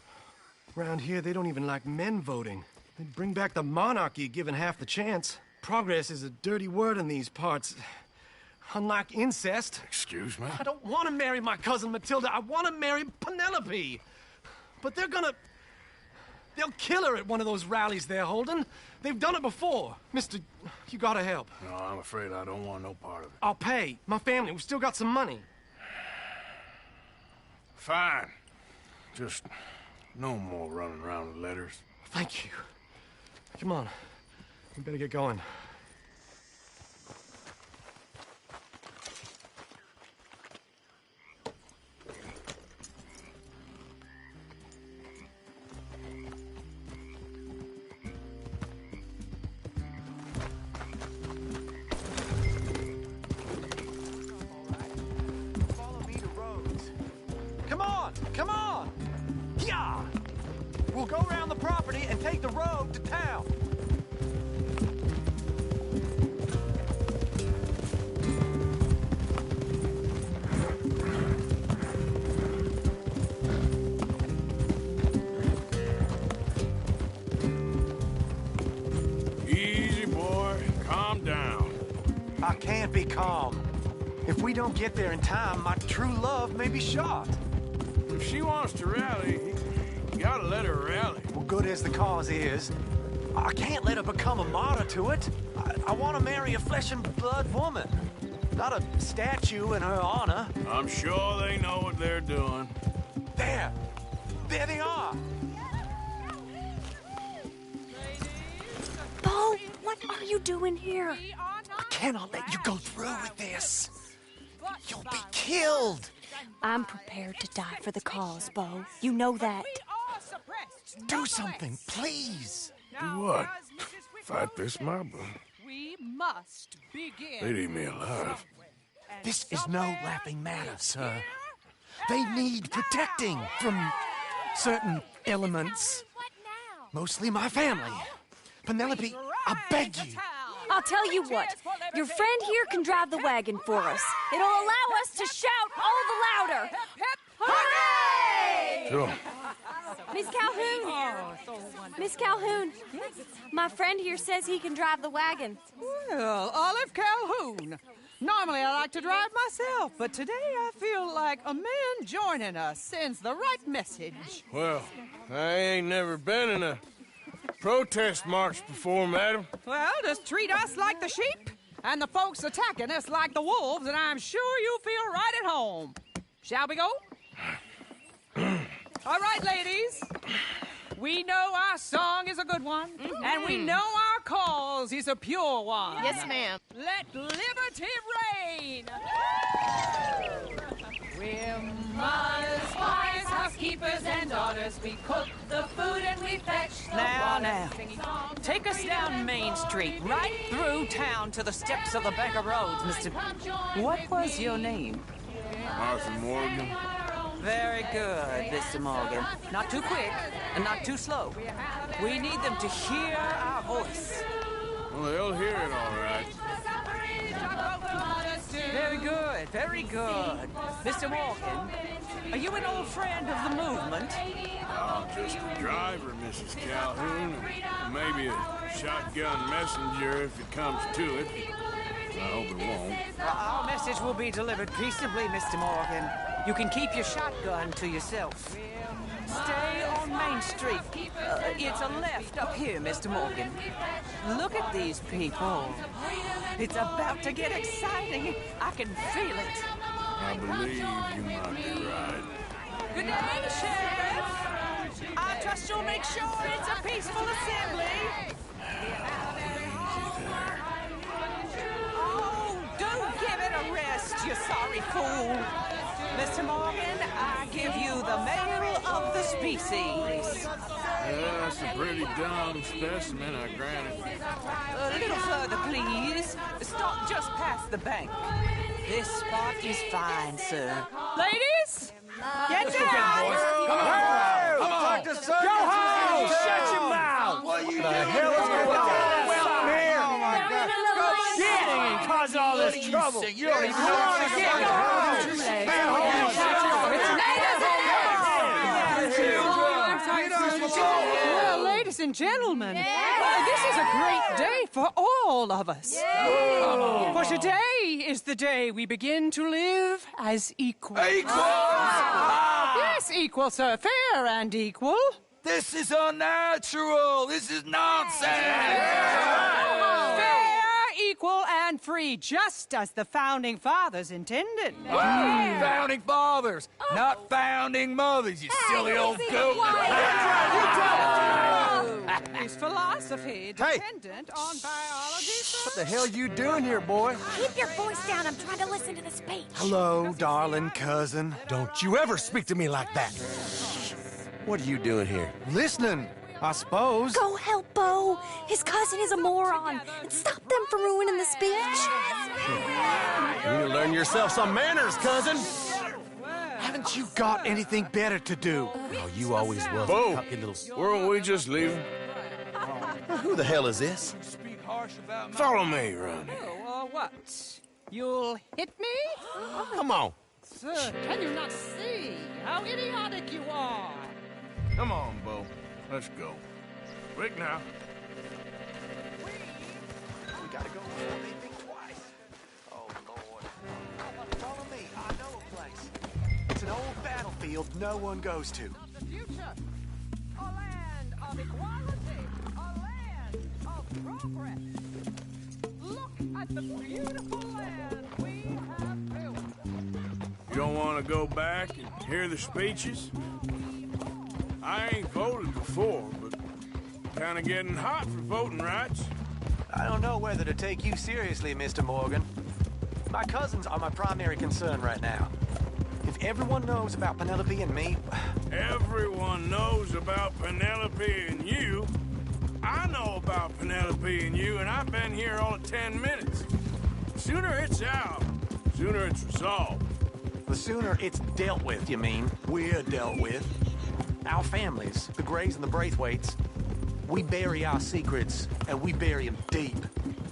Around here, they don't even like men voting. They'd bring back the monarchy given half the chance. Progress is a dirty word in these parts. Unlike incest. Excuse me? I don't want to marry my cousin Matilda. I want to marry Penelope. But they're gonna... They'll kill her at one of those rallies they're holding. They've done it before. Mister, you gotta help. No, I'm afraid I don't want no part of it. I'll pay. My family, we've still got some money. Fine. Just no more running around with letters. Thank you. Come on. We better get going. I can't be calm. If we don't get there in time, my true love may be shot. If she wants to rally, you gotta let her rally. Well, good as the cause is, I can't let her become a martyr to it. I want to marry a flesh and blood woman, not a statue in her honor. I'm sure they know what they're doing. There they are. Bo, what are you doing here? I cannot let you go through with this. You'll be killed. I'm prepared to die for the cause, Bo. You know that. Do something, please. Do what? Fight this mob? We must begin. They'd eat me alive. This is no laughing matter, sir. They need protecting from certain elements. Mostly my family. Penelope, I beg you. I'll tell you what. Your friend here can drive the wagon for us. It'll allow us to shout all the louder. Hooray! Sure. Miss Calhoun. Miss Calhoun. My friend here says he can drive the wagon. Well, Olive Calhoun. Normally I like to drive myself, but today I feel like a man joining us sends the right message. Well, I ain't never been in a protest march before, madam. Well, just treat us like the sheep, and the folks attacking us like the wolves, and I'm sure you'll feel right at home. Shall we go? All right, ladies. We know our song is a good one, and we know our cause is a pure one. Yes, ma'am. Let liberty reign! We're mothers, wives, housekeepers, and daughters. We cook the food and we fetch the water. Now, take us down Main Street, right through town to the steps of the Becker Roads, Mr. What was your name? Martha Morgan. Very good, Mr. Morgan. Not too quick and not too slow. We need them to hear our voice. Well, they'll hear it all right. Very good, very good. Mr. Morgan, are you an old friend of the movement? I'm just a driver, Mrs. Calhoun, and maybe a shotgun messenger if it comes to it. I hope it won't. Our message will be delivered peaceably, Mr. Morgan. You can keep your shotgun to yourself. Stay on Main Street. It's a left up here, Mr. Morgan. Look at these people. It's about to get exciting. I can feel it. I believe you might be right. Good day, Sheriff. I trust you'll make sure it's a peaceful assembly. Oh, do give it a rest, you sorry fool. Mr. Morgan, I give you the male of the species. Yeah, that's a pretty dumb specimen, I grant it. A little further, please. Stop just past the bank. This spot is fine, sir. Ladies, get down! Come on! Go home! Shut your mouth! What are you The hell is going on? Well, here! Oh, my God. Get and cause all this trouble. You don't even know what you're Well, ladies and gentlemen, this is a great day for all of us. For today is the day we begin to live as equals. Yes, equal, sir. Fair and equal. This is unnatural. This is nonsense. Fair, equal, and free, just as the Founding Fathers intended. Founding fathers, not founding mothers, you silly old goat. Is philosophy dependent on biology? What the hell you doing here, boy? Keep your voice down. I'm trying to listen to the speech. Hello, darling cousin. Don't you ever speak to me like that. What are you doing here? Listening, I suppose. Go help Bo. His cousin is a moron. And stop them from ruining the speech. You need to learn yourself some manners, cousin. Haven't you got anything better to do? Oh, you always was Bo, a cocky little... weren't we just leaving? Who the hell is this? Follow me, Ronnie. What? You'll hit me? Come on. Sir, can you not see how idiotic you are? Come on, Bo. Let's go. Quick now. We gotta go before they think twice. field no one goes to. The future. A land of equality. A land of progress. Look at the beautiful land we have built. You don't want to go back and hear the speeches? I ain't voted before, but kind of getting hot for voting rights. I don't know whether to take you seriously, Mr. Morgan. My cousins are my primary concern right now. If everyone knows about Penelope and me... Everyone knows about Penelope and you. I know about Penelope and you, and I've been here all of 10 minutes. Sooner it's out, sooner it's resolved. The sooner it's dealt with, you mean? We're dealt with. Our families, the Grays and the Braithwaites, we bury our secrets, and we bury them deep.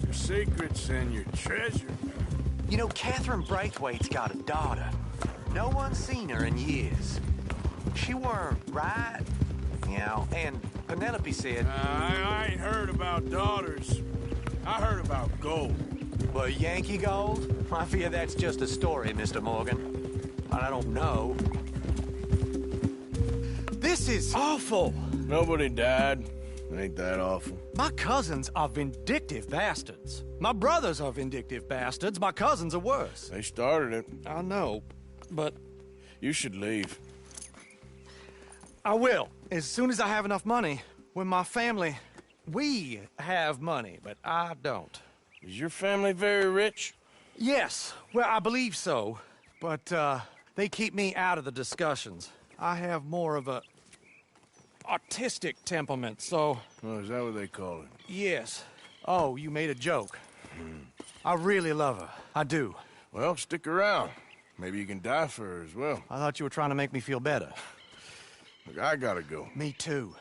Your secrets and your treasure. You know, Catherine Braithwaite's got a daughter. No one's seen her in years. She weren't right, you know, and Penelope said... I ain't heard about daughters. I heard about gold. Well, Yankee gold? I fear that's just a story, Mr. Morgan. And I don't know. This is awful. Nobody died. Ain't that awful? My cousins are vindictive bastards. My brothers are vindictive bastards. My cousins are worse. They started it. I know, but... You should leave. I will, as soon as I have enough money. When my family... We have money, but I don't. Is your family very rich? Yes, well, I believe so. But, they keep me out of the discussions. I have more of a... artistic temperament, so... Oh, is that what they call it? Yes. Oh, you made a joke. I really love her. I do. Well, stick around. Maybe you can die for her as well. I thought you were trying to make me feel better. Look, I gotta go. Me too.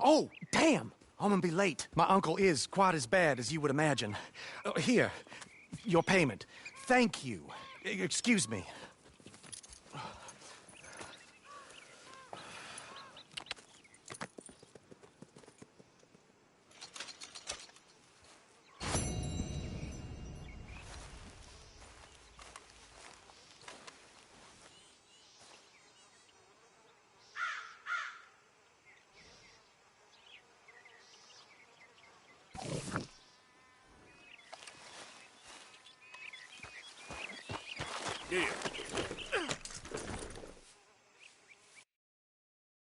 Oh, damn! I'm gonna be late. My uncle is quite as bad as you would imagine. Here, your payment. Thank you. Excuse me.